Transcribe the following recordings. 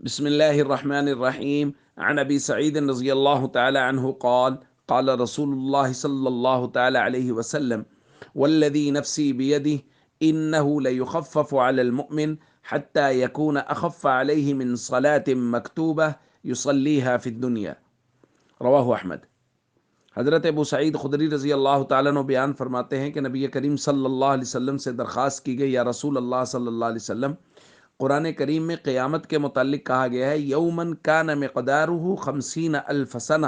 بسم الله الرحمن الرحيم. عن أبي سعيد رضي الله تعالى عنه قال قال رسول الله صلى الله تعالى عليه وسلم: والذي نفسي بيده إنه ليخفف على المؤمن حتى يكون أخف عليه من صلاة مكتوبة يصليها في الدنيا. رواہ احمد۔ حضرت ابو سعید خدری رضی اللہ تعالیٰ عنہ بیان فرماتے ہیں کہ نبی کریم صلی اللہ علیہ وسلم سے درخواست کی گئی، یا رسول اللہ صلی اللہ علیہ وسلم، قرآن کریم میں قیامت کے متعلق کہا گیا ہے یومن کان مقدارہ 50,000 سنہ،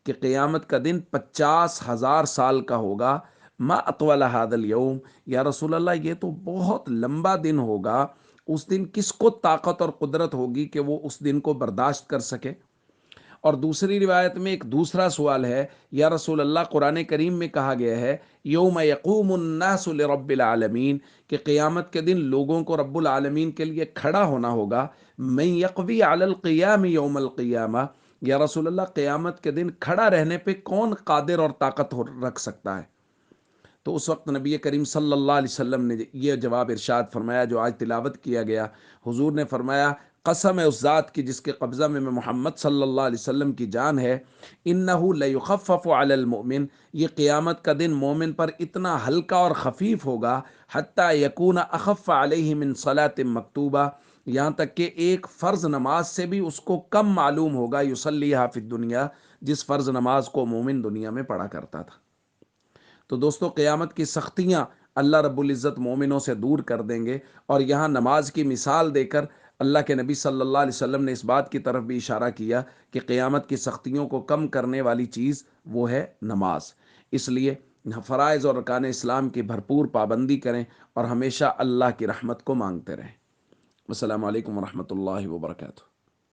کہ قیامت کا دن 50,000 سال کا ہوگا۔ ما اطول هذا اليوم، یا رسول اللہ یہ تو بہت لمبا دن ہوگا، اس دن کس کو طاقت اور قدرت ہوگی کہ وہ اس دن کو برداشت کر سکے؟ اور دوسری روایت میں ایک دوسرا سوال ہے، یا رسول اللہ قرآن کریم میں کہا گیا ہے یوم یقوم الناس لرب العالمین، کہ قیامت کے دن لوگوں کو رب العالمین کے لیے کھڑا ہونا ہوگا۔ من یقوی علی القیام یوم القیامہ، یا رسول اللہ قیامت کے دن کھڑا رہنے پہ کون قادر اور طاقت رکھ سکتا ہے؟ تو اس وقت نبی کریم صلی اللہ علیہ وسلم نے یہ جواب ارشاد فرمایا جو آج تلاوت کیا گیا۔ حضور نے فرمایا، قسم ہے اس ذات کی جس کے قبضہ میں محمد صلی اللہ علیہ وسلم کی جان ہے، انہ لیخفف علی المؤمن، یہ قیامت کا دن مومن پر اتنا ہلکا اور خفیف ہوگا، حتی یکون اخف علیہ من صلاۃ مکتوبہ، یہاں تک کہ ایک فرض نماز سے بھی اس کو کم معلوم ہوگا، یصلیھا فی الدنیا، جس فرض نماز کو مومن دنیا میں پڑھا کرتا تھا۔ تو دوستو، قیامت کی سختیاں اللہ رب العزت مومنوں سے دور کر دیں گے، اور یہاں نماز کی مثال دے کر اللہ کے نبی صلی اللہ علیہ وسلم نے اس بات کی طرف بھی اشارہ کیا کہ قیامت کی سختیوں کو کم کرنے والی چیز وہ ہے نماز۔ اس لیے فرائض اور ارکان اسلام کی بھرپور پابندی کریں اور ہمیشہ اللہ کی رحمت کو مانگتے رہیں۔ السلام علیکم ورحمۃ اللہ وبرکاتہ۔